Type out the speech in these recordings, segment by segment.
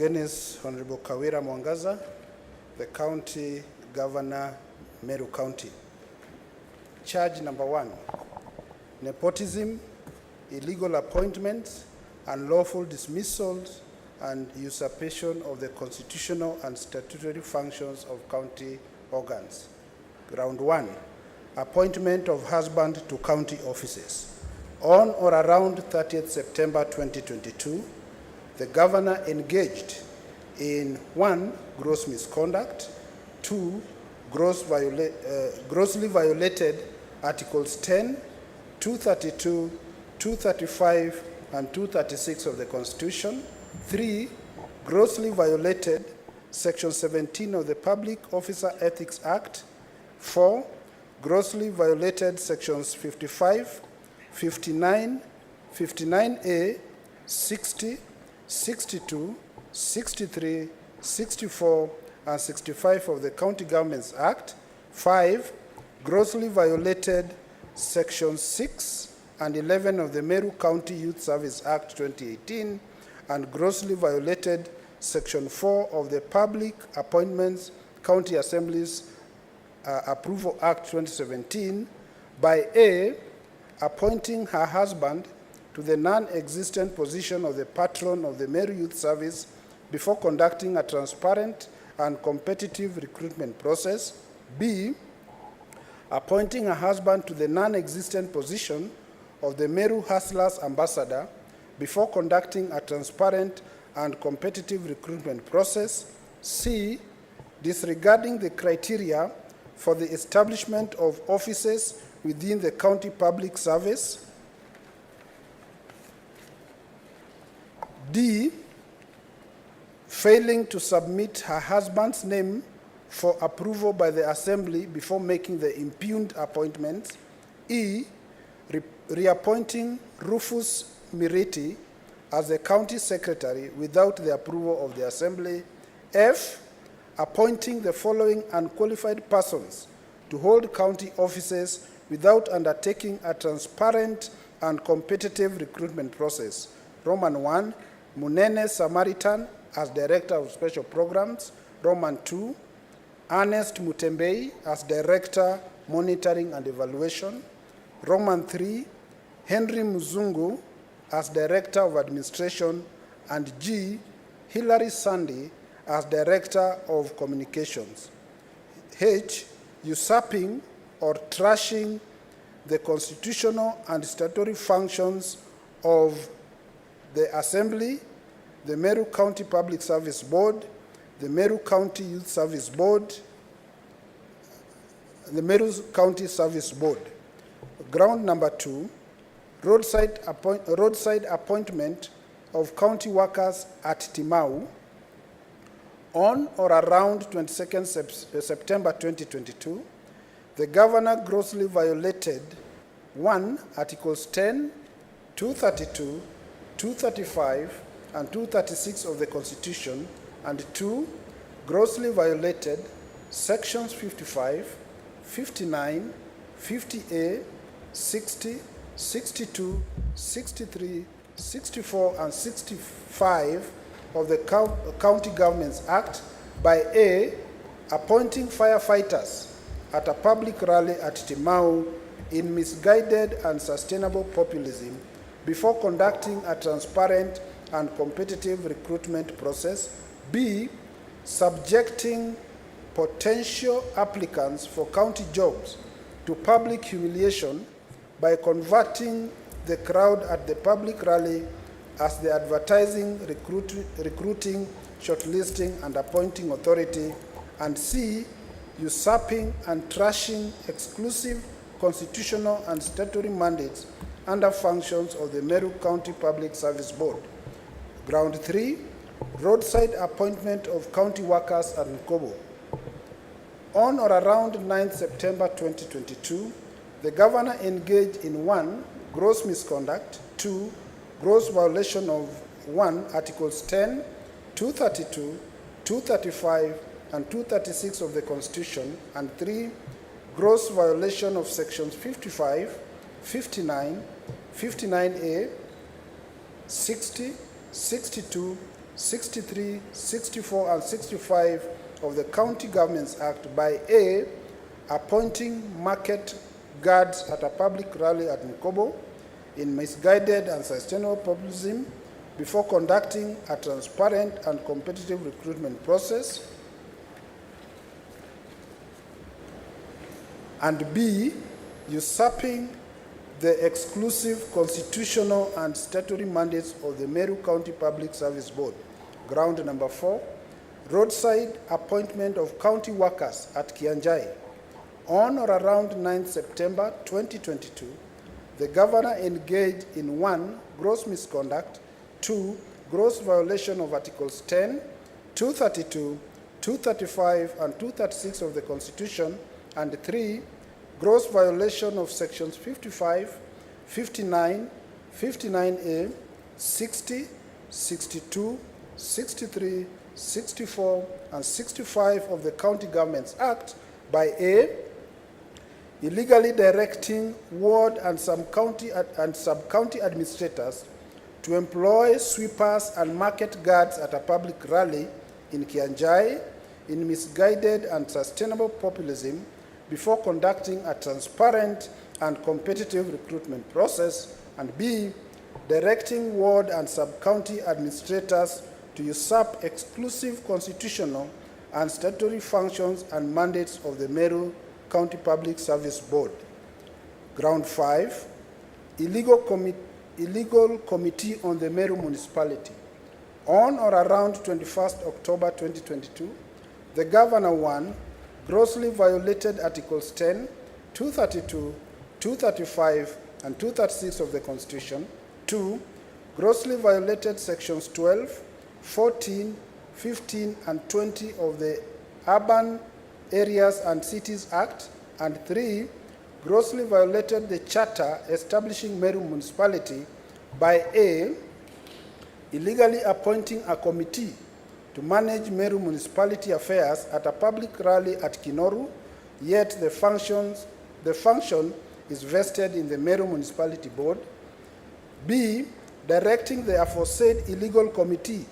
Again is Honorable Kawira Mwangaza, the County Governor, Meru County. Charge number 1, nepotism, illegal appointments, unlawful dismissals, and usurpation of the constitutional and statutory functions of county organs. Ground 1, appointment of husband to county offices. On or around 30th September 2022, the governor engaged in 1, gross misconduct, 2, grossly violated Articles 10, 232, 235, and 236 of the Constitution, 3, grossly violated Section 17 of the Public Officer Ethics Act, 4, grossly violated Sections 55, 59, 59A, 60, 62, 63, 64, and 65 of the County Governments Act. 5, grossly violated Section 6 and 11 of the Meru County Youth Service Act 2018, and grossly violated Section 4 of the Public Appointments County Assemblies Approval Act 2017 by A, appointing her husband to the non-existent position of the patron of the Meru Youth Service before conducting a transparent and competitive recruitment process. B, appointing a husband to the non-existent position of the Meru Hustlers Ambassador before conducting a transparent and competitive recruitment process. C, disregarding the criteria for the establishment of offices within the county public service. D, failing to submit her husband's name for approval by the Assembly before making the impugned appointments. E, reappointing Rufus Miriti as the County Secretary without the approval of the Assembly. F, appointing the following unqualified persons to hold county offices without undertaking a transparent and competitive recruitment process. Roman 1, Munene Samaritan as Director of Special Programs. Roman 2, Ernest Mutembei as Director, Monitoring and Evaluation. Roman 3, Henry Muzungu as Director of Administration. And G, Hilary Sandy as Director of Communications. H, usurping or trashing the constitutional and statutory functions of the Assembly, the Meru County Public Service Board, the Meru County Youth Service Board, the Meru County Service Board. Ground number 2, roadside appointment of county workers at Timau. On or around 22nd September 2022, the governor grossly violated 1, Articles 10, 232, 235, and 236 of the Constitution, and 2, grossly violated Sections 55, 59, 50A, 60, 62, 63, 64, and 65 of the County Governments Act by A, appointing firefighters at a public rally at Timau in misguided and sustainable populism before conducting a transparent and competitive recruitment process. B, subjecting potential applicants for county jobs to public humiliation by converting the crowd at the public rally as the advertising, recruiting, shortlisting, and appointing authority. And C, usurping and trashing exclusive constitutional and statutory mandates under functions of the Meru County Public Service Board. Ground 3, roadside appointment of county workers at Nkobo. On or around 9th September 2022, the governor engaged in 1, gross misconduct, 2, gross violation of 1, Articles 10, 232, 235, and 236 of the Constitution, and 3, gross violation of Sections 55, 59, 59A, 60, 62, 63, 64, and 65 of the County Governments Act by A, appointing market guards at a public rally at Mkobo in misguided and sustainable populism before conducting a transparent and competitive recruitment process. And B, usurping the exclusive constitutional and statutory mandates of the Meru County Public Service Board. Ground number 4, roadside appointment of county workers at Kianjai. On or around 9 September 2022, the governor engaged in 1, gross misconduct, 2, gross violation of Articles 10, 232, 235, and 236 of the Constitution, and 3, gross violation of Sections 55, 59, 59A, 60, 62, 63, 64, and 65 of the County Governments Act by A, illegally directing ward and sub-county administrators to employ sweepers and market guards at a public rally in Kianjai in misguided and sustainable populism before conducting a transparent and competitive recruitment process, and B, directing ward and sub-county administrators to usurp exclusive constitutional and statutory functions and mandates of the Meru County Public Service Board. Ground 5, illegal committee on the Meru municipality. On or around 21st October 2022, the governor 1, grossly violated Articles 10, 232, 235, and 236 of the Constitution. 2, grossly violated Sections 12, 14, 15, and 20 of the Urban Areas and Cities Act. And 3, grossly violated the charter establishing Meru Municipality by A, illegally appointing a committee to manage Meru municipality affairs at a public rally at Kinoru, yet the function is vested in the Meru Municipality Board. B, directing the aforesaid illegal committee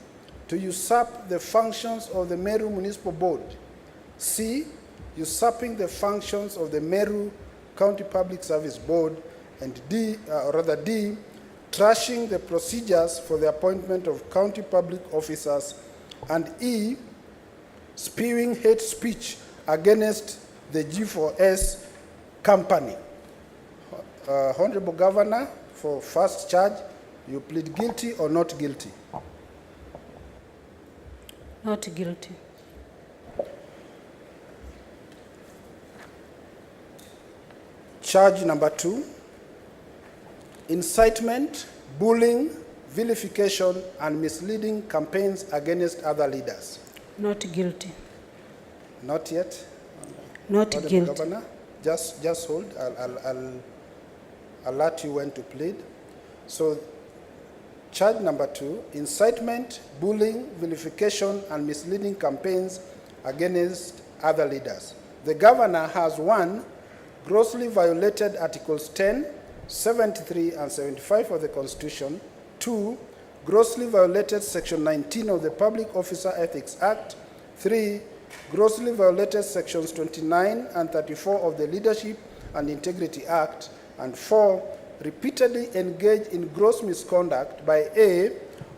to usurp the functions of the Meru Municipal Board. C, usurping the functions of the Meru County Public Service Board. And D, trashing the procedures for the appointment of county public officers. And E, spewing hate speech against the G4S company. Honorable Governor, for first charge, you plead guilty or not guilty? Not guilty. Charge number 2, incitement, bullying, vilification, and misleading campaigns against other leaders. Not guilty. Not yet? Not Honorable guilty. Governor, just hold. I'll alert you when to plead. So, charge number 2, incitement, bullying, vilification, and misleading campaigns against other leaders. The governor has 1, grossly violated Articles 10, 73, and 75 of the Constitution. 2, grossly violated Section 19 of the Public Officer Ethics Act. 3, grossly violated Sections 29 and 34 of the Leadership and Integrity Act. And 4, repeatedly engaged in gross misconduct by A,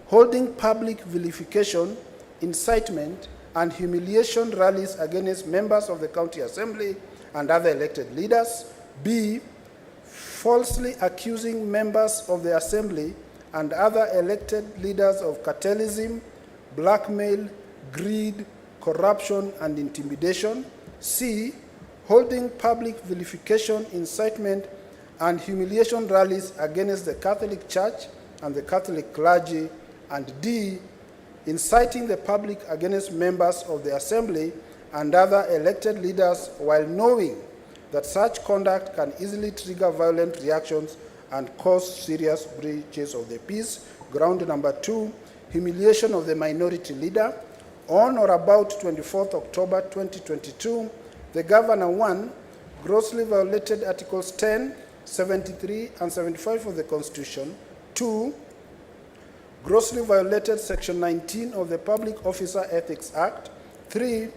holding public vilification, incitement, and humiliation rallies against members of the County Assembly and other elected leaders. B, falsely accusing members of the Assembly and other elected leaders of cartelism, blackmail, greed, corruption, and intimidation. C, holding public vilification, incitement, and humiliation rallies against the Catholic Church and the Catholic clergy. And D, inciting the public against members of the Assembly and other elected leaders while knowing that such conduct can easily trigger violent reactions and cause serious breaches of the peace. Ground number 2, humiliation of the minority leader. On or about 24th October 2022, the governor 1, grossly violated Articles 10, 73, and 75 of the Constitution. 2, grossly violated Section 19 of the Public Officer Ethics Act. 3,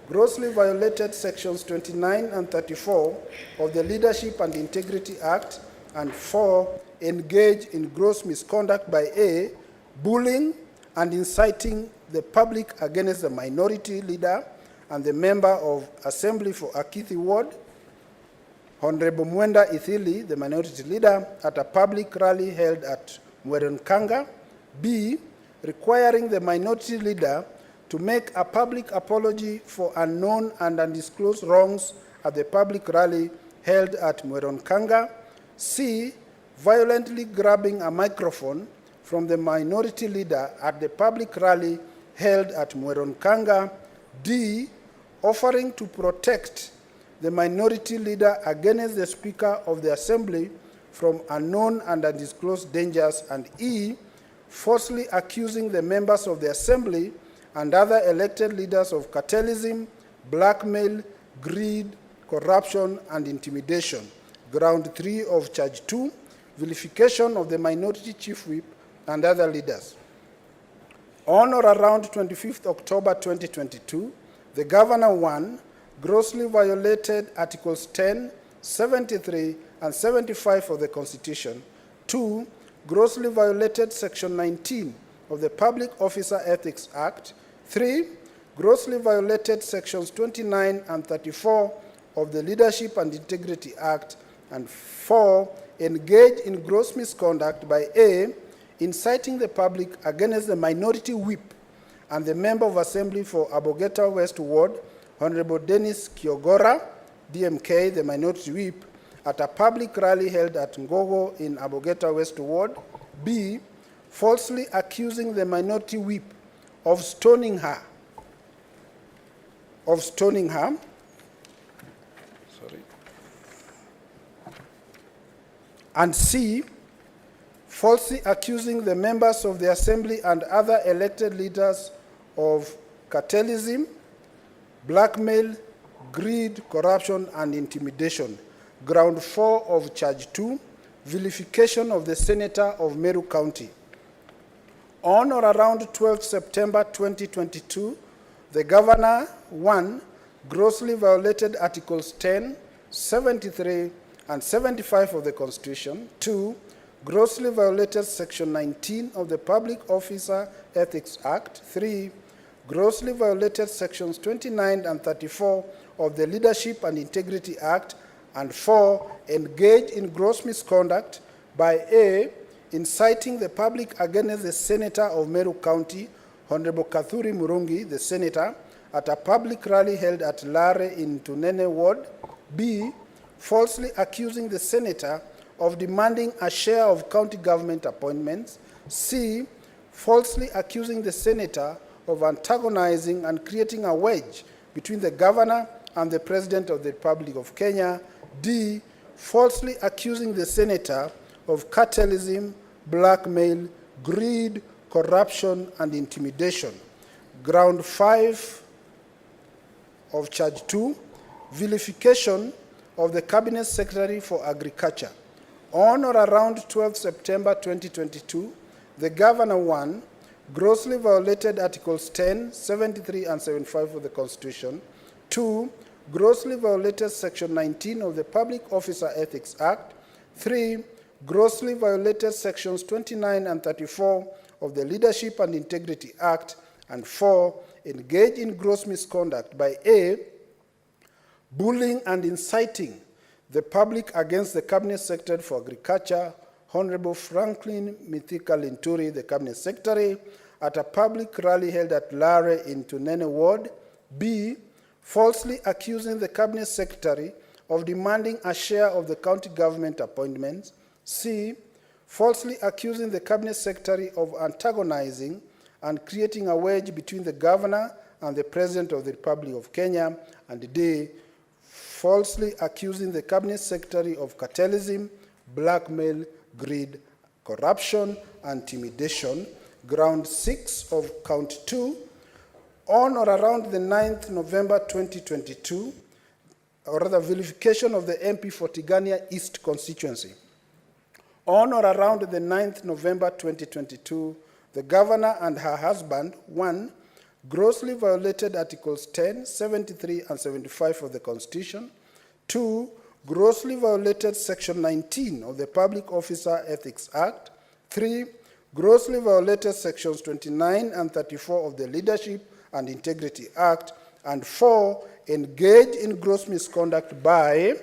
grossly violated Sections 29 and 34 of the Leadership and Integrity Act. And 4, engaged in gross misconduct by A, bullying and inciting the public against the minority leader and the member of Assembly for Akithi Ward, Honorable Mwenda Ithili, the minority leader, at a public rally held at Mwerenkanga. B, requiring the minority leader to make a public apology for unknown and undisclosed wrongs at the public rally held at Mwerenkanga. C, violently grabbing a microphone from the minority leader at the public rally held at Mwerenkanga. D, offering to protect the minority leader against the Speaker of the Assembly from unknown and undisclosed dangers. And E, falsely accusing the members of the Assembly and other elected leaders of cartelism, blackmail, greed, corruption, and intimidation. Ground 3 of Charge 2, vilification of the minority chief whip and other leaders. On or around 25th October 2022, the Governor 1 grossly violated Articles 10, 73, and 75 of the Constitution. 2, grossly violated Section 19 of the Public Officer Ethics Act. 3, grossly violated Sections 29 and 34 of the Leadership and Integrity Act. And 4, engaged in gross misconduct by A, inciting the public against the minority whip and the member of Assembly for Abogeta West Ward, Honorable Dennis Kiogora, DMK, the minority whip, at a public rally held at Ngogo in Abogeta West Ward. B, falsely accusing the minority whip of stoning her. And C, falsely accusing the members of the Assembly and other elected leaders of cartelism, blackmail, greed, corruption, and intimidation. Ground 4 of Charge 2, vilification of the Senator of Meru County. On or around 12 September 2022, the Governor 1 grossly violated Articles 10, 73, and 75 of the Constitution. 2, grossly violated Section 19 of the Public Officer Ethics Act. 3, grossly violated Sections 29 and 34 of the Leadership and Integrity Act. And 4, engaged in gross misconduct by A, inciting the public against the Senator of Meru County, Honorable Kathuri Murungi, the Senator, at a public rally held at Lare in Tunene Ward. B, falsely accusing the Senator of demanding a share of county government appointments. C, falsely accusing the Senator of antagonizing and creating a wedge between the Governor and the President of the Republic of Kenya. D, falsely accusing the Senator of cartelism, blackmail, greed, corruption, and intimidation. Ground 5 of Charge 2, vilification of the Cabinet Secretary for Agriculture. On or around 12 September 2022, the Governor 1 grossly violated Articles 10, 73, and 75 of the Constitution. 2, grossly violated Section 19 of the Public Officer Ethics Act. 3, grossly violated Sections 29 and 34 of the Leadership and Integrity Act. And 4, engaged in gross misconduct by A, bullying and inciting the public against the Cabinet Secretary for Agriculture, Honorable Franklin Mithika Linturi, the Cabinet Secretary, at a public rally held at Lare in Tunene Ward. B, falsely accusing the Cabinet Secretary of demanding a share of the county government appointments. C, falsely accusing the Cabinet Secretary of antagonizing and creating a wedge between the Governor and the President of the Republic of Kenya. And D, falsely accusing the Cabinet Secretary of cartelism, blackmail, greed, corruption, and intimidation. Ground 6 of Count 2, on or around the 9th November 2022, or rather vilification of the MP for Tigania East constituency. On or around the 9th November 2022, the governor and her husband, 1, grossly violated Articles 10, 73, and 75 of the Constitution. 2, grossly violated Section 19 of the Public Officer Ethics Act. 3, grossly violated Sections 29 and 34 of the Leadership and Integrity Act. And 4, engaged in gross misconduct by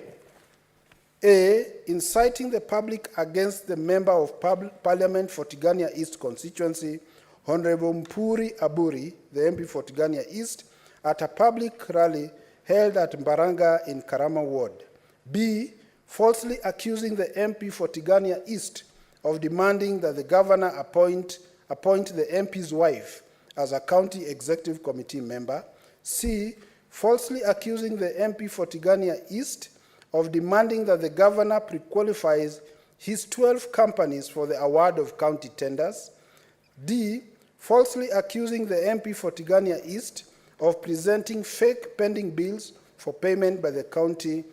A, inciting the public against the Member of Parliament for Tigania East constituency, Honorable Mpuri Aburi, the MP for Tigania East, at a public rally held at Mbaranga in Karama Ward. B, falsely accusing the MP for Tigania East of demanding that the governor appoint the MP's wife as a county executive committee member. C, falsely accusing the MP for Tigania East of demanding that the governor pre-qualifies his 12 companies for the award of county tenders. D, falsely accusing the MP for Tigania East of presenting fake pending bills for payment by the county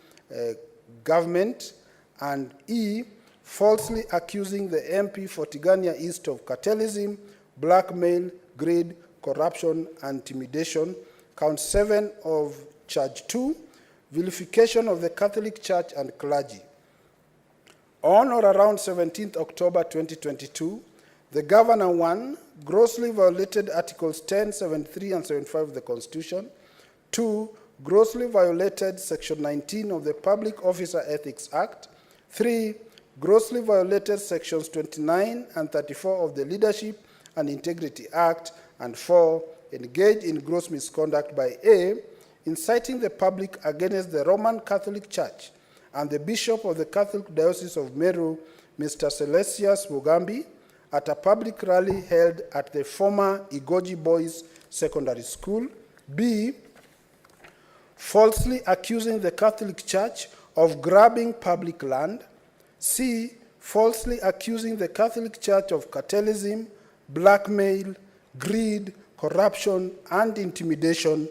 government. And E, falsely accusing the MP for Tigania East of cartelism, blackmail, greed, corruption, and intimidation. Count 7 of Charge 2, vilification of the Catholic Church and clergy. On or around 17th October 2022, the governor, 1, grossly violated Articles 10, 73, and 75 of the Constitution. 2, grossly violated Section 19 of the Public Officer Ethics Act. 3, grossly violated Sections 29 and 34 of the Leadership and Integrity Act. And 4, engaged in gross misconduct by A, inciting the public against the Roman Catholic Church and the Bishop of the Catholic Diocese of Meru, Mr. Celestius Mugambi, at a public rally held at the former Igoji Boys Secondary School. B, falsely accusing the Catholic Church of grabbing public land. C, falsely accusing the Catholic Church of cartelism, blackmail, greed, corruption, and intimidation.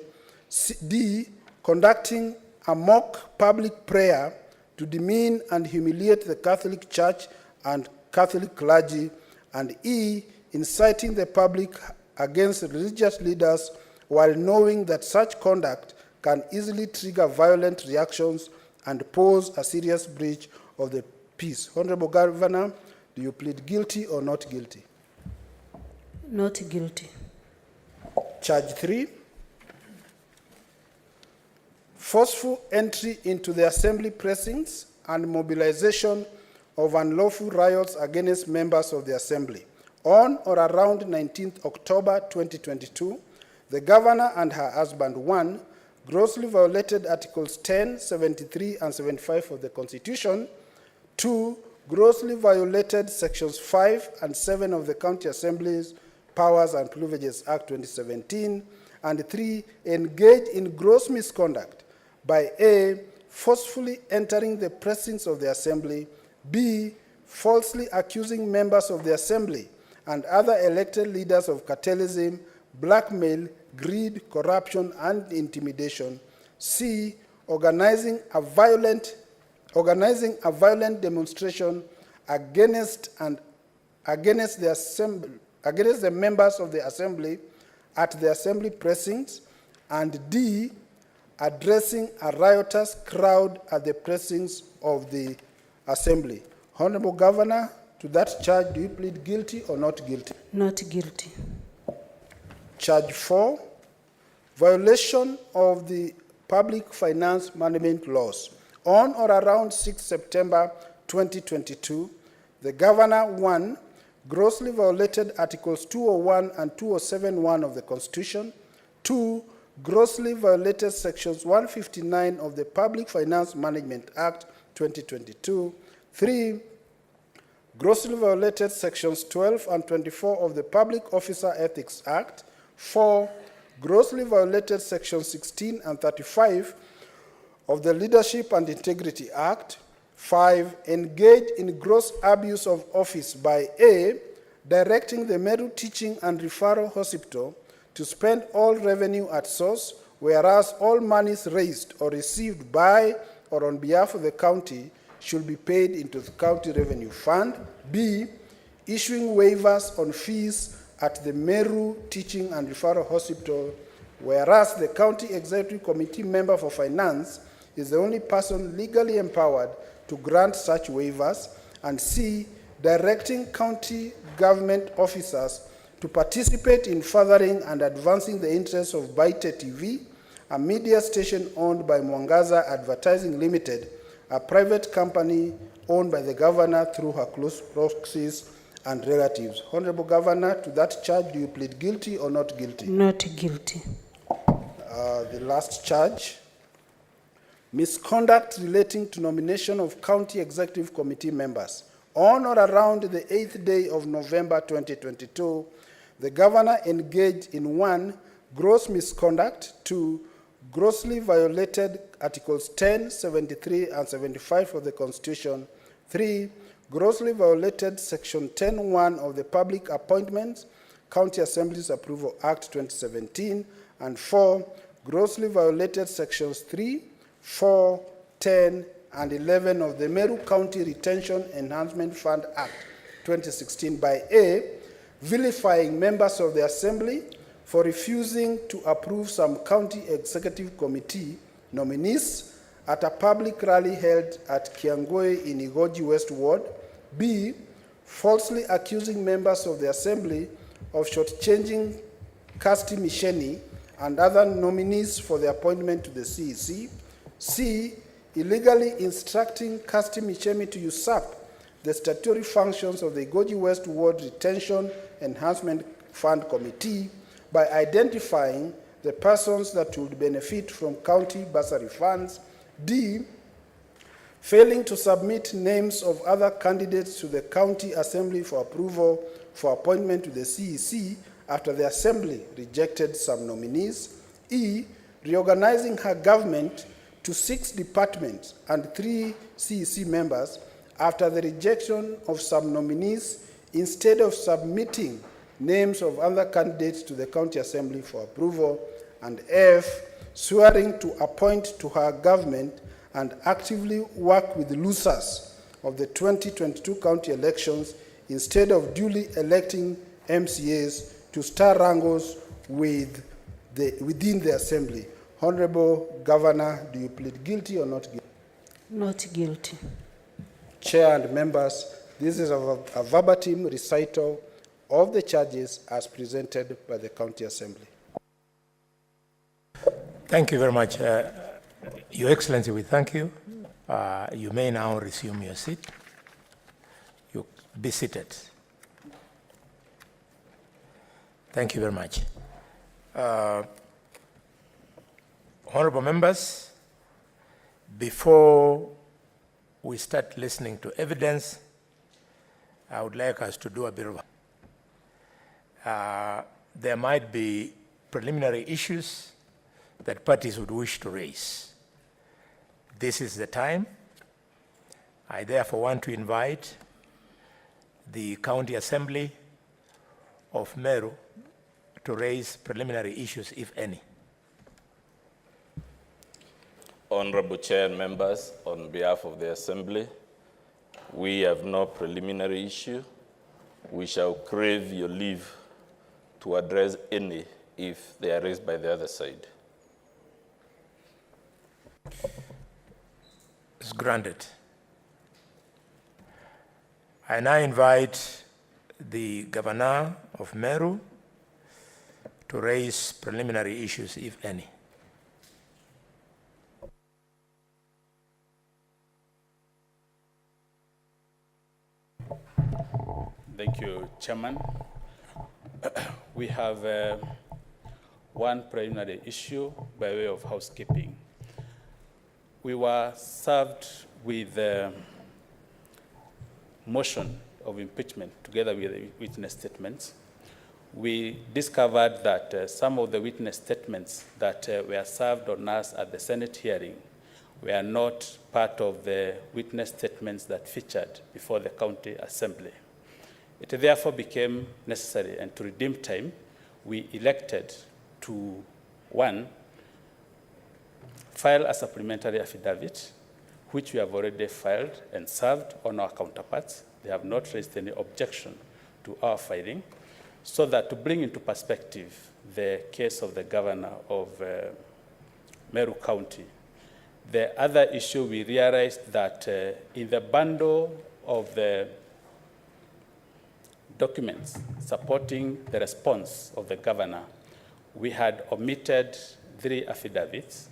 D, conducting a mock public prayer to demean and humiliate the Catholic Church and Catholic clergy. And E, inciting the public against religious leaders while knowing that such conduct can easily trigger violent reactions and pose a serious breach of the peace. Honorable Governor, do you plead guilty or not guilty? Not guilty. Charge 3, forceful entry into the assembly precincts and mobilization of unlawful riots against members of the assembly. On or around 19th October 2022, the governor and her husband, 1, grossly violated Articles 10, 73, and 75 of the Constitution. 2, grossly violated Sections 5 and 7 of the County Assembly's Powers and Privileges Act 2017. And 3, engaged in gross misconduct by A, forcefully entering the precincts of the assembly. B, falsely accusing members of the assembly and other elected leaders of cartelism, blackmail, greed, corruption, and intimidation. C, organizing a violent demonstration against the members of the assembly at the assembly precincts. And D, addressing a riotous crowd at the precincts of the assembly. Honorable Governor, to that charge, do you plead guilty or not guilty? Not guilty. Charge 4, violation of the public finance management laws. On or around 6 September 2022, the governor, 1, grossly violated Articles 201 and 207(1) of the Constitution. 2, grossly violated Sections 159 of the Public Finance Management Act 2022. 3, grossly violated Sections 12 and 24 of the Public Officer Ethics Act. 4, grossly violated Sections 16 and 35 of the Leadership and Integrity Act. 5, engaged in gross abuse of office by A, directing the Meru Teaching and Referral Hospital to spend all revenue at source, whereas all monies raised or received by or on behalf of the county should be paid into the County Revenue Fund. B, issuing waivers on fees at the Meru Teaching and Referral Hospital, whereas the County Executive Committee member for Finance is the only person legally empowered to grant such waivers, and C, directing county government officers to participate in furthering and advancing the interests of Baite TV, a media station owned by Mwangaza Advertising Limited, a private company owned by the governor through her close proxies and relatives. Honorable Governor, to that charge, do you plead guilty or not guilty? Not guilty. The last charge, misconduct relating to nomination of County Executive Committee members. On or around the 8th day of November 2022, the governor engaged in 1, gross misconduct, 2, grossly violated Articles 10, 73, and 75 of the Constitution, 3, grossly violated Section 10(1) of the Public Appointments, County Assemblies Approval Act 2017, and 4, grossly violated Sections 3, 4, 10, and 11 of the Meru County Retention Enhancement Fund Act 2016 by A, vilifying members of the Assembly for refusing to approve some County Executive Committee nominees at a public rally held at Kiangoi in Igoji West Ward. B, falsely accusing members of the Assembly of shortchanging Kasti Misheni and other nominees for the appointment to the CEC. C, illegally instructing Kasti Misheni to usurp the statutory functions of the Igoji West Ward Retention Enhancement Fund Committee by identifying the persons that would benefit from county bursary funds. D, failing to submit names of other candidates to the County Assembly for approval for appointment to the CEC after the Assembly rejected some nominees. E, reorganizing her government to 6 departments and 3 CEC members after the rejection of some nominees instead of submitting names of other candidates to the County Assembly for approval. And F, swearing to appoint to her government and actively work with losers of the 2022 county elections instead of duly electing MCAs to star wrangles within the Assembly. Honorable Governor, do you plead guilty or not guilty? Not guilty. Chair and members, this is a verbatim recital of the charges as presented by the County Assembly. Thank you very much. Your Excellency, we thank you. You may now resume your seat. You be seated. Thank you very much. Honorable members, before we start listening to evidence, I would like us to do a bit of there might be preliminary issues that parties would wish to raise. This is the time. I therefore want to invite the County Assembly of Meru to raise preliminary issues, if any. Honorable Chair and members, on behalf of the Assembly, we have no preliminary issue. We shall crave your leave to address any if they are raised by the other side. It's granted. I now invite the Governor of Meru to raise preliminary issues, if any. Thank you, Chairman. We have one preliminary issue by way of housekeeping. We were served with a motion of impeachment together with the witness statements. We discovered that some of the witness statements that were served on us at the Senate hearing were not part of the witness statements that featured before the County Assembly. It therefore became necessary, and to redeem time, we elected to, 1, file a supplementary affidavit, which we have already filed and served on our counterparts. They have not raised any objection to our filing. So that to bring into perspective the case of the governor of Meru County, the other issue we realized that in the bundle of the documents supporting the response of the governor, we had omitted 3 affidavits,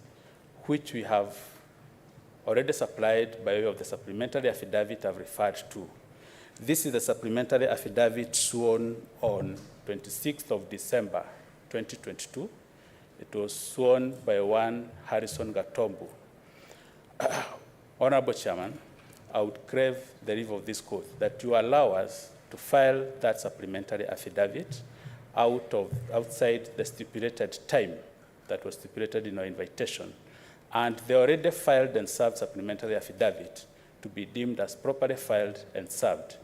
which we have already supplied by way of the supplementary affidavit I've referred to. This is the supplementary affidavit sworn on 26th of December, 2022. It was sworn by one Harrison Gatombu. Honorable Chairman, I would crave the leave of this court that you allow us to file that supplementary affidavit outside the stipulated time that was stipulated in our invitation, and the already filed and served supplementary affidavit to be deemed as properly filed and served.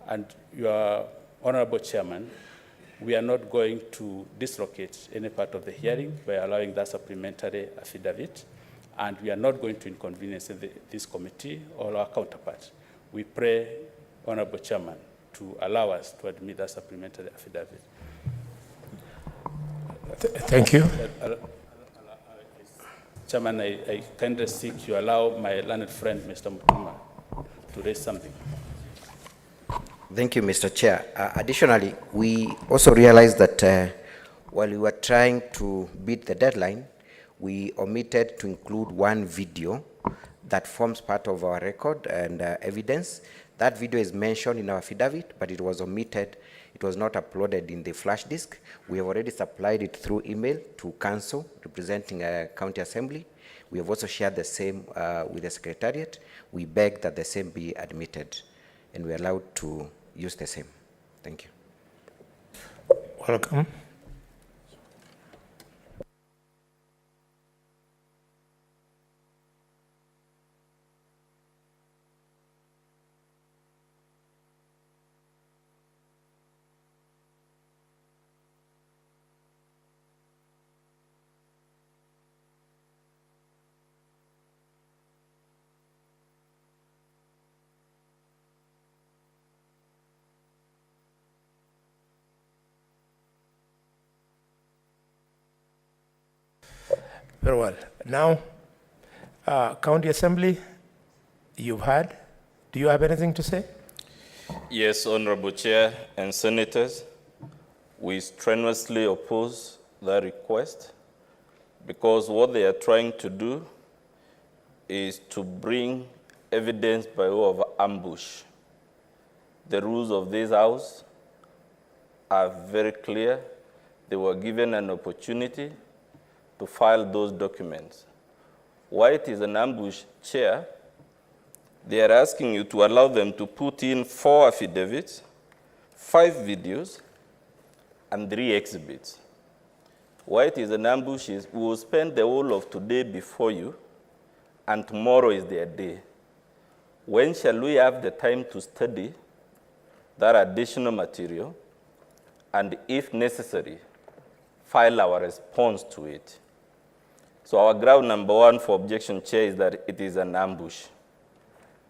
And Your Honorable Chairman, we are not going to dislocate any part of the hearing by allowing that supplementary affidavit, and we are not going to inconvenience this committee or our counterpart. We pray, Honorable Chairman, to allow us to admit that supplementary affidavit. Thank you. Chairman, I kindly seek you allow my learned friend, Mr. Mutuma, to raise something. Thank you, Mr. Chair. Additionally, we also realized that while we were trying to beat the deadline, we omitted to include one video that forms part of our record and evidence. That video is mentioned in our affidavit, but it was omitted. It was not uploaded in the flash disk. We have already supplied it through email to council representing a county assembly. We have also shared the same with the secretariat. We beg that the same be admitted, and we are allowed to use the same. Thank you. Welcome. Very well. Now, County Assembly, you've heard. Do you have anything to say? Yes, Honorable Chair and Senators, we strenuously oppose that request because what they are trying to do is to bring evidence by way of ambush. The rules of this House are very clear. They were given an opportunity to file those documents. Why it is an ambush, Chair, they are asking you to allow them to put in 4 affidavits, 5 videos, and 3 exhibits. Why it is an ambush is we will spend the whole of today before you, and tomorrow is their day. When shall we have the time to study that additional material, and if necessary, file our response to it? So our ground number 1 for objection, Chair, is that it is an ambush.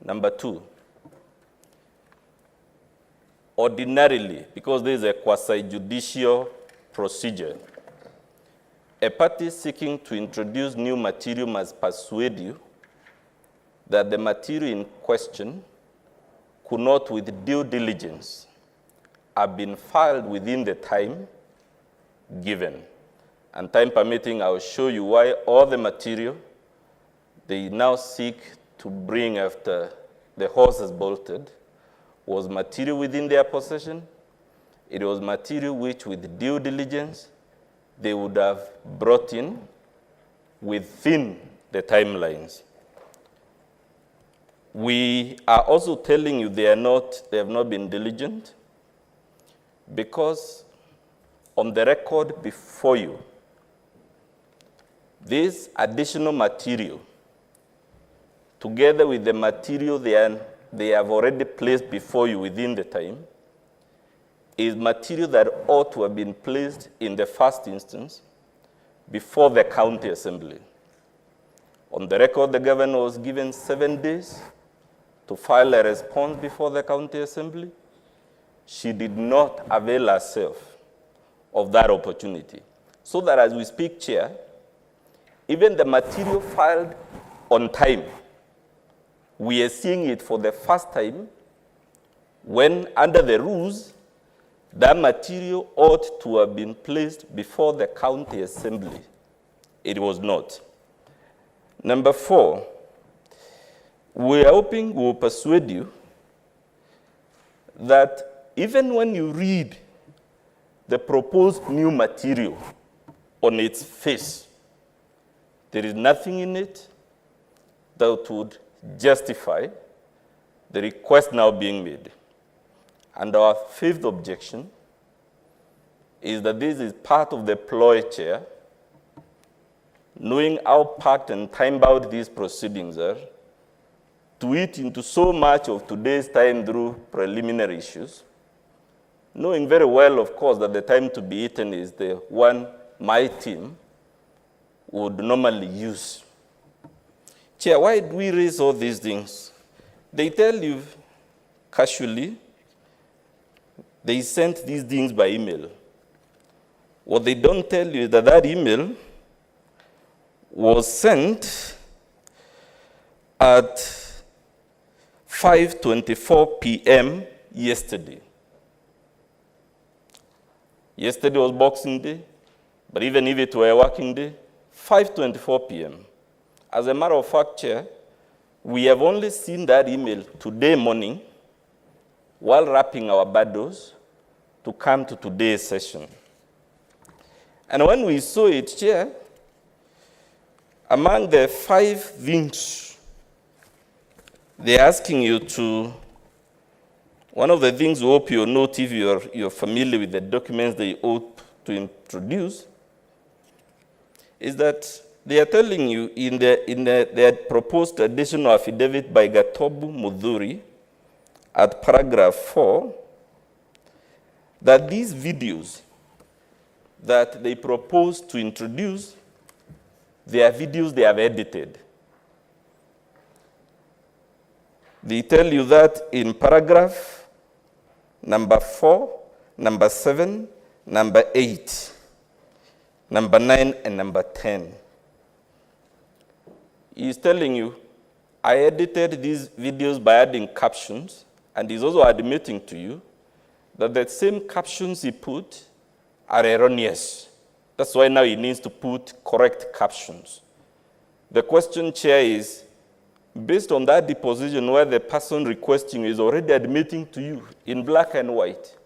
Number 2, ordinarily, because there is a quasi-judicial procedure, a party seeking to introduce new material must persuade you that the material in question could not, with due diligence, have been filed within the time given. And time permitting, I will show you why all the material they now seek to bring after the horse has bolted was material within their possession. It was material which, with due diligence, they would have brought in within the timelines. We are also telling you they have not been diligent because on the record before you, this additional material, together with the material they have already placed before you within the time, is material that ought to have been placed in the first instance before the county assembly. On the record, the governor was given 7 days to file a response before the county assembly. She did not avail herself of that opportunity. So that as we speak, Chair, even the material filed on time, we are seeing it for the first time when, under the rules, that material ought to have been placed before the county assembly. It was not. Number 4, we are hoping we will persuade you that even when you read the proposed new material on its face, there is nothing in it that would justify the request now being made. And our 5th objection is that this is part of the ploy, Chair, knowing how packed and time-bound these proceedings are, to eat into so much of today's time through preliminary issues, knowing very well, of course, that the time to be eaten is the one my team would normally use. Chair, why do we raise all these things? They tell you casually, they sent these things by email. What they don't tell you is that that email was sent at 5:24 p.m. yesterday. Yesterday was Boxing Day, but even if it were a working day, 5:24 p.m. As a matter of fact, Chair, we have only seen that email today morning while wrapping our bundles to come to today's session. And when we saw it, Chair, among the 5 things they're asking you to, one of the things we hope you'll note if you're familiar with the documents they hope to introduce, is that they are telling you in their proposed additional affidavit by Gatobu Mudhuri at paragraph 4, that these videos that they propose to introduce, they are videos they have edited. They tell you that in paragraph number 4, number 7, number 8, number 9, and number 10. He's telling you, I edited these videos by adding captions, and he's also admitting to you that the same captions he put are erroneous. That's why now he needs to put correct captions. The question, Chair, is, based on that deposition where the person requesting is already admitting to you in black and white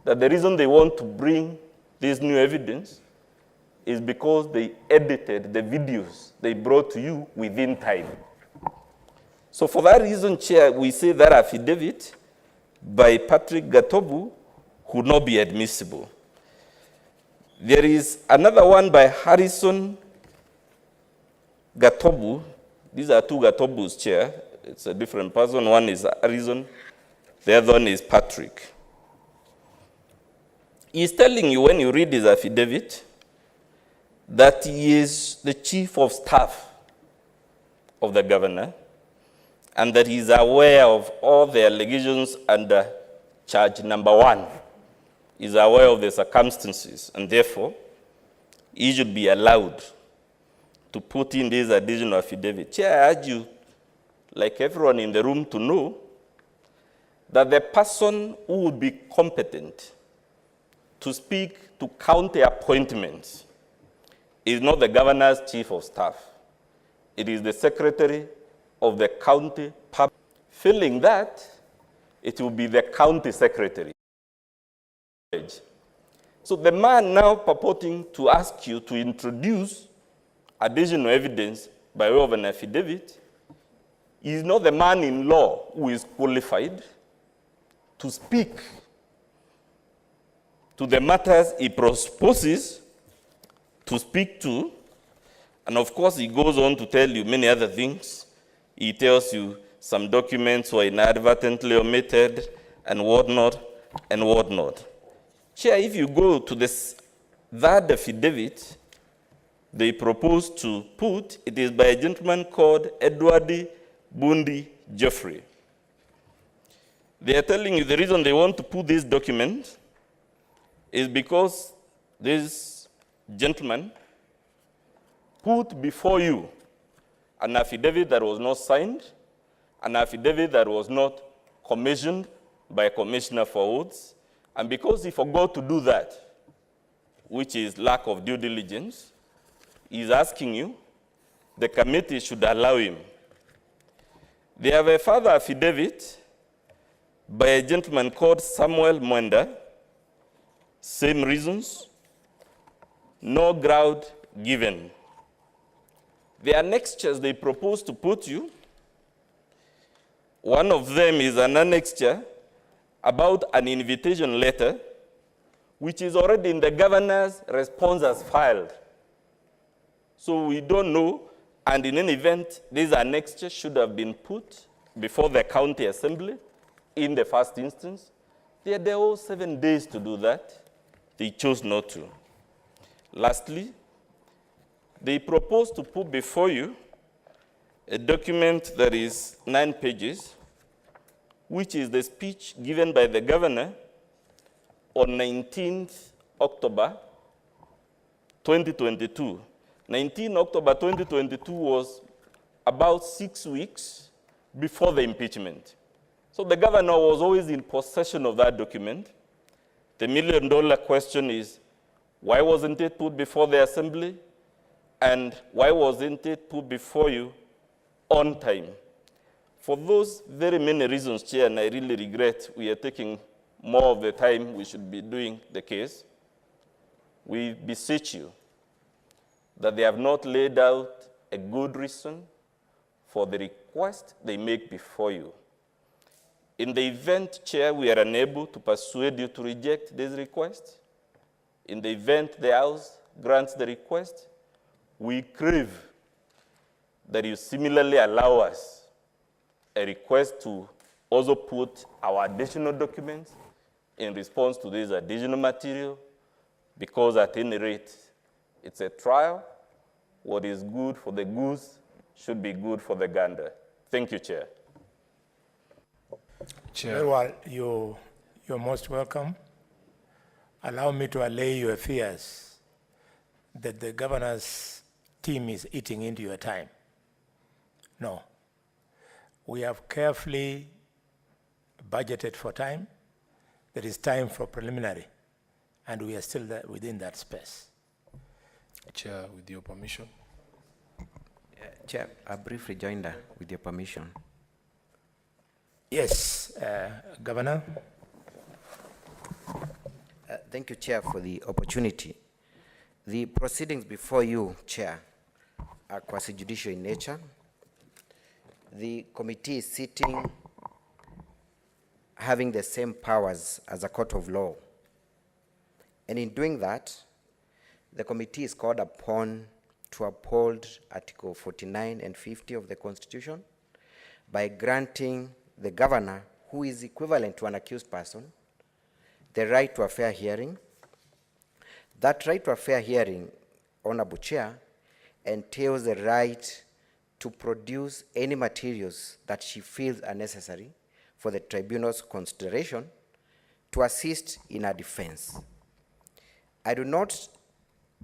that the reason they want to bring this new evidence is because they edited the videos they brought to you within time. So for that reason, Chair, we say that affidavit by Patrick Gatobu could not be admissible. There is another one by Harrison Gatobu. These are 2 Gatobus, Chair. It's a different person. One is Harrison, the other one is Patrick. He's telling you, when you read his affidavit, that he is the chief of staff of the governor, and that he is aware of all the allegations under charge number 1. Is aware of the circumstances, and therefore, he should be allowed to put in this additional affidavit. Chair, I urge you, like everyone in the room, to know that the person who would be competent to speak to county appointments is not the governor's chief of staff. It is the secretary of the county public. Failing that, it will be the county secretary. So the man now purporting to ask you to introduce additional evidence by way of an affidavit is not the man in law who is qualified to speak to the matters he proposes to speak to. And of course, he goes on to tell you many other things. He tells you some documents were inadvertently omitted and whatnot and whatnot. Chair, if you go to that affidavit they propose to put, it is by a gentleman called Edward Bundi Geoffrey. They are telling you the reason they want to put this document is because this gentleman put before you an affidavit that was not signed, an affidavit that was not commissioned by a commissioner for oaths, and because he forgot to do that, which is lack of due diligence, he's asking you, the committee should allow him. They have a further affidavit by a gentleman called Samuel Mwenda, same reasons, no ground given. The annexures they propose to put you, one of them is an annexure about an invitation letter, which is already in the governor's response as filed. So we don't know, and in any event, this annexure should have been put before the county assembly in the first instance. They had their whole 7 days to do that. They chose not to. Lastly, they propose to put before you a document that is 9 pages, which is the speech given by the governor on 19th October 2022. 19 October 2022 was about 6 weeks before the impeachment. So the governor was always in possession of that document. The million-dollar question is, why wasn't it put before the assembly? And why wasn't it put before you on time? For those very many reasons, Chair, and I really regret we are taking more of the time we should be doing the case, we beseech you that they have not laid out a good reason for the request they make before you. In the event, Chair, we are unable to persuade you to reject this request, in the event the House grants the request, we crave that you similarly allow us a request to also put our additional documents in response to this additional material, because at any rate, it's a trial. What is good for the goose should be good for the gander. Thank you, Chair. Very well, you're most welcome. Allow me to allay your fears that the governor's team is eating into your time. No. We have carefully budgeted for time. There is time for preliminary, and we are still within that space. Chair, with your permission. Chair, a brief rejoinder, with your permission. Yes, Governor. Thank you, Chair, for the opportunity. The proceedings before you, Chair, are quasi-judicial in nature. The committee is sitting having the same powers as a court of law. And in doing that, the committee is called upon to uphold Article 49 and 50 of the Constitution by granting the governor, who is equivalent to an accused person, the right to a fair hearing. That right to a fair hearing, Honorable Chair, entails the right to produce any materials that she feels are necessary for the tribunal's consideration to assist in her defense. I do not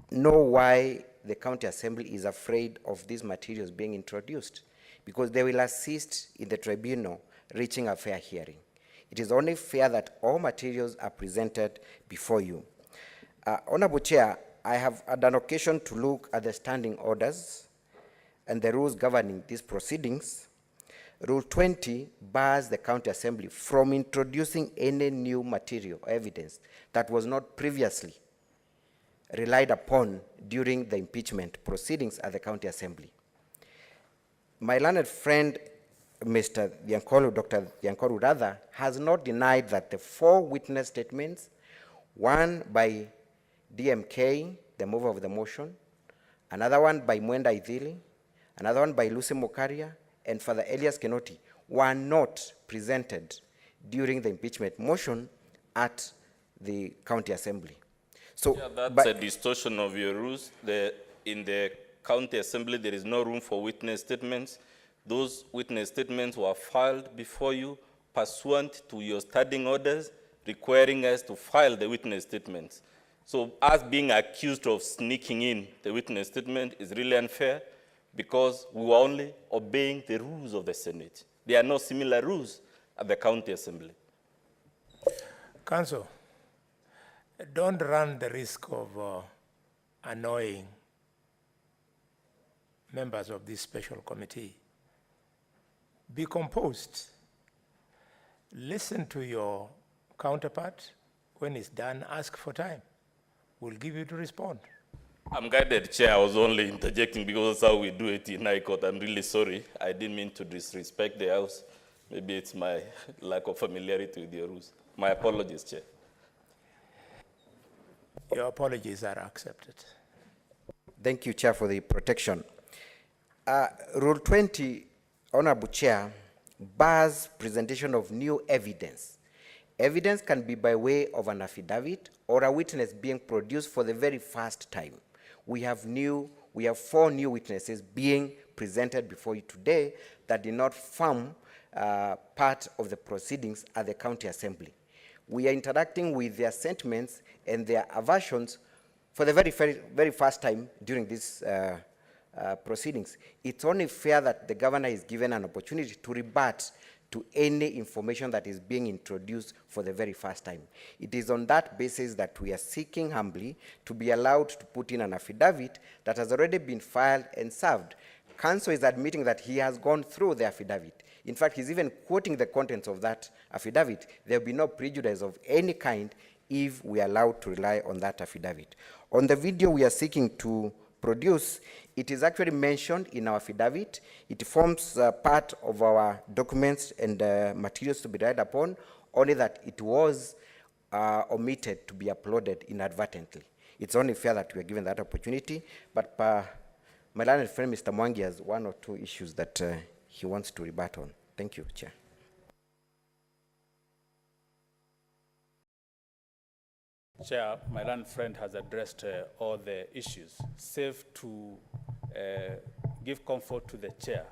know why the County Assembly is afraid of these materials being introduced, because they will assist in the tribunal reaching a fair hearing. It is only fair that all materials are presented before you. Honorable Chair, I have had an occasion to look at the standing orders and the rules governing these proceedings. Rule 20 bars the County Assembly from introducing any new material or evidence that was not previously relied upon during the impeachment proceedings at the County Assembly. My learned friend, Mr. Yankolu, Dr. Yankolu rather, has not denied that the 4 witness statements, one by DMK, the mover of the motion, another one by Mwenda Idhili, another one by Lucy Mokaria, and Father Elias Kenoti, were not presented during the impeachment motion at the County Assembly. So, yeah, that's a distortion of your rules. In the County Assembly, there is no room for witness statements. Those witness statements were filed before you pursuant to your standing orders requiring us to file the witness statements. So us being accused of sneaking in the witness statement is really unfair because we were only obeying the rules of the Senate. There are no similar rules at the County Assembly. Council, don't run the risk of annoying members of this special committee. Be composed. Listen to your counterpart. When it's done, ask for time. We'll give you to respond. I'm guided, Chair. I was only interjecting because that's how we do it in High Court. I'm really sorry. I didn't mean to disrespect the House. Maybe it's my lack of familiarity with your rules. My apologies, Chair. Your apologies are accepted. Thank you, Chair, for the protection. Rule 20, Honorable Chair, bars presentation of new evidence. Evidence can be by way of an affidavit or a witness being produced for the very first time. We have 4 new witnesses being presented before you today that did not form part of the proceedings at the County Assembly. We are interacting with their sentiments and their aversions for the very first time during these proceedings. It's only fair that the governor is given an opportunity to rebut to any information that is being introduced for the very first time. It is on that basis that we are seeking humbly to be allowed to put in an affidavit that has already been filed and served. Counsel is admitting that he has gone through the affidavit. In fact, he's even quoting the contents of that affidavit. There will be no prejudice of any kind if we are allowed to rely on that affidavit. On the video we are seeking to produce, it is actually mentioned in our affidavit. It forms part of our documents and materials to be relied upon, only that it was omitted to be uploaded inadvertently. It's only fair that we are given that opportunity, but my learned friend, Mr. Mwangi, has 1 or 2 issues that he wants to rebut on. Thank you, Chair. Chair, my learned friend has addressed all the issues, save to give comfort to the chair.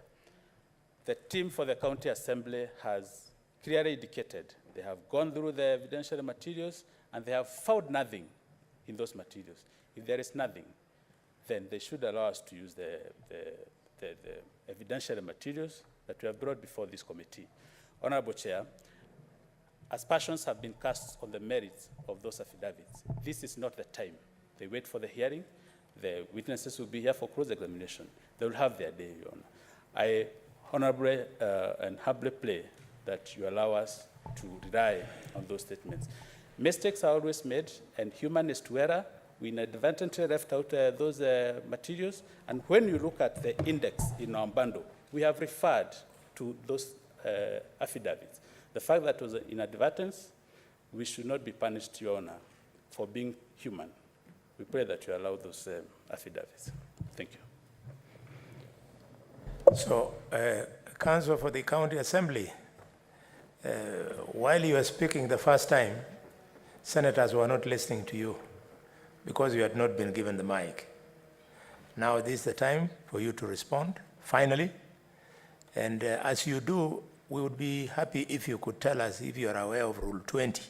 The team for the County Assembly has clearly indicated they have gone through the evidentiary materials and they have found nothing in those materials. If there is nothing, then they should allow us to use the evidentiary materials that we have brought before this committee. Honorable Chair, aspersions have been cast on the merits of those affidavits. This is not the time. They wait for the hearing. The witnesses will be here for cross-examination. They will have their day, Your Honor. I honorably and humbly pray that you allow us to rely on those statements. Mistakes are always made, and human is to error. We inadvertently left out those materials, and when you look at the index in our bundle, we have referred to those affidavits. The fact that it was inadvertence, we should not be punished, Your Honor, for being human. We pray that you allow those affidavits. Thank you. So, Counsel for the County Assembly, while you were speaking the first time, senators were not listening to you because you had not been given the mic. Now this is the time for you to respond, finally. And as you do, we would be happy if you could tell us if you are aware of Rule 20.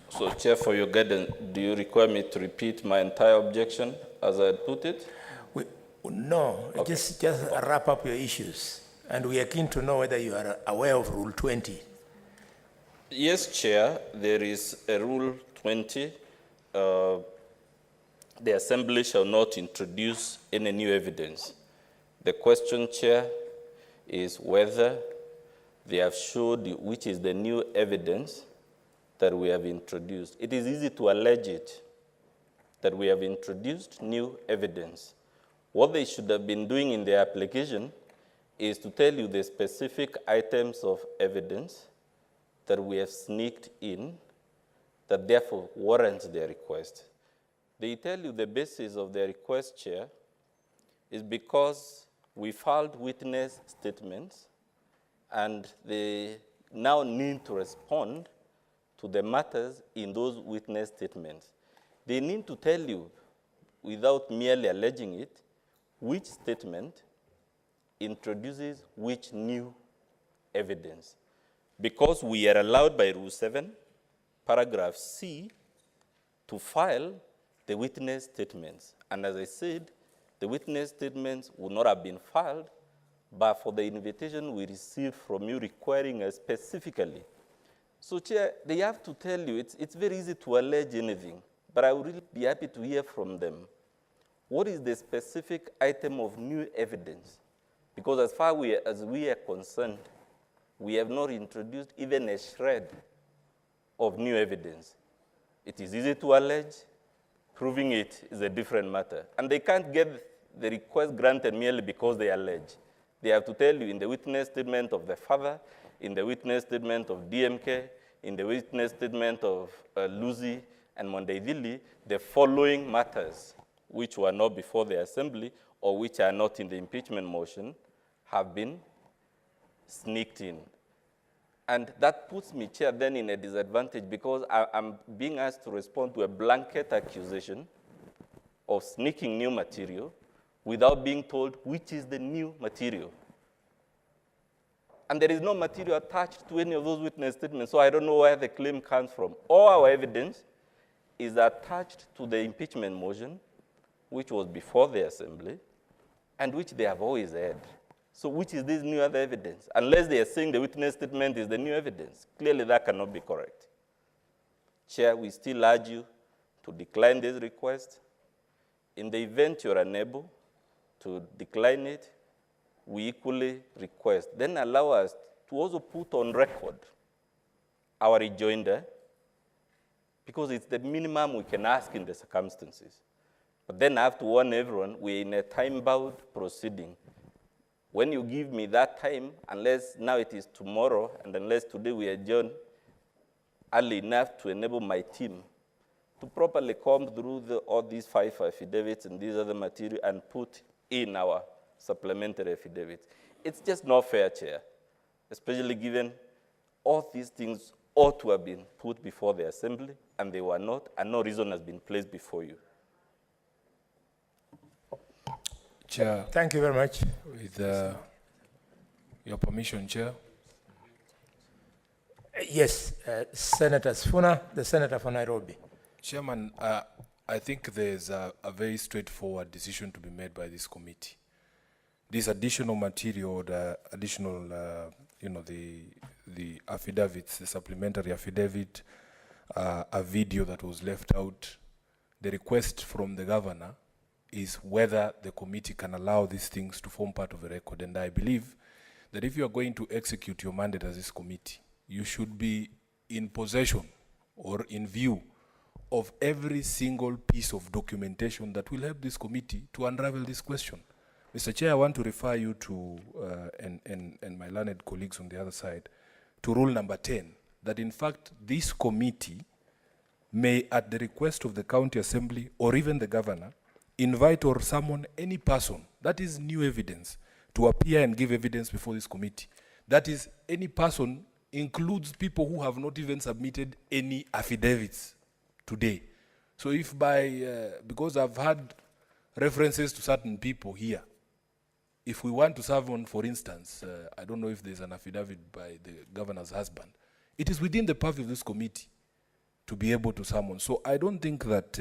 So, Chair, for your guidance, do you require me to repeat my entire objection as I had put it? No, Okay. just wrap up your issues. And we are keen to know whether you are aware of Rule 20. Yes, Chair, there is a Rule 20. The Assembly shall not introduce any new evidence. The question, Chair, is whether they have showed which is the new evidence that we have introduced. It is easy to allege it, that we have introduced new evidence. What they should have been doing in their application is to tell you the specific items of evidence that we have sneaked in that therefore warrants their request. They tell you the basis of their request, Chair, is because we filed witness statements and they now need to respond to the matters in those witness statements. They need to tell you, without merely alleging it, which statement introduces which new evidence. Because we are allowed by Rule 7 paragraph C, to file the witness statements. And as I said, the witness statements would not have been filed, but for the invitation we received from you requiring us specifically. So, Chair, they have to tell you, it's very easy to allege anything, but I would really be happy to hear from them. What is the specific item of new evidence? Because as far as we are concerned, we have not introduced even a shred of new evidence. It is easy to allege. Proving it is a different matter. And they can't get the request granted merely because they allege. They have to tell you in the witness statement of the father, in the witness statement of DMK, in the witness statement of Lucy and Mondaidili, the following matters, which were not before the assembly or which are not in the impeachment motion, have been sneaked in. And that puts me, Chair, then in a disadvantage because I'm being asked to respond to a blanket accusation of sneaking new material without being told which is the new material. And there is no material attached to any of those witness statements, so I don't know where the claim comes from. All our evidence is attached to the impeachment motion, which was before the assembly, and which they have always had. So which is this new other evidence? Unless they are saying the witness statement is the new evidence. Clearly that cannot be correct. Chair, we still urge you to decline this request. In the event you're unable to decline it, we equally request, then allow us to also put on record our rejoinder, because it's the minimum we can ask in the circumstances. But then I have to warn everyone, we're in a time-bound proceeding. When you give me that time, unless now it is tomorrow, and unless today we adjourn early enough to enable my team to properly comb through all these 5 affidavits and these other material and put in our supplementary affidavits. It's just not fair, Chair, especially given all these things ought to have been put before the assembly, and they were not, and no reason has been placed before you. Chair, Thank you very much. with your permission, Chair. Yes, Senator Sifuna, the Senator for Nairobi. Chairman, I think there's a very straightforward decision to be made by this committee. This additional material, the additional, the affidavits, the supplementary affidavit, a video that was left out, the request from the governor is whether the committee can allow these things to form part of the record. And I believe that if you are going to execute your mandate as this committee, you should be in possession or in view of every single piece of documentation that will help this committee to unravel this question. Mr. Chair, I want to refer you to, and my learned colleagues on the other side, to rule number 10, that in fact this committee may, at the request of the county assembly or even the governor, invite or summon any person, that is new evidence, to appear and give evidence before this committee. That is, any person includes people who have not even submitted any affidavits today. So if because I've had references to certain people here, if we want to serve on, for instance, I don't know if there's an affidavit by the governor's husband, it is within the purview of this committee to be able to summon. So I don't think that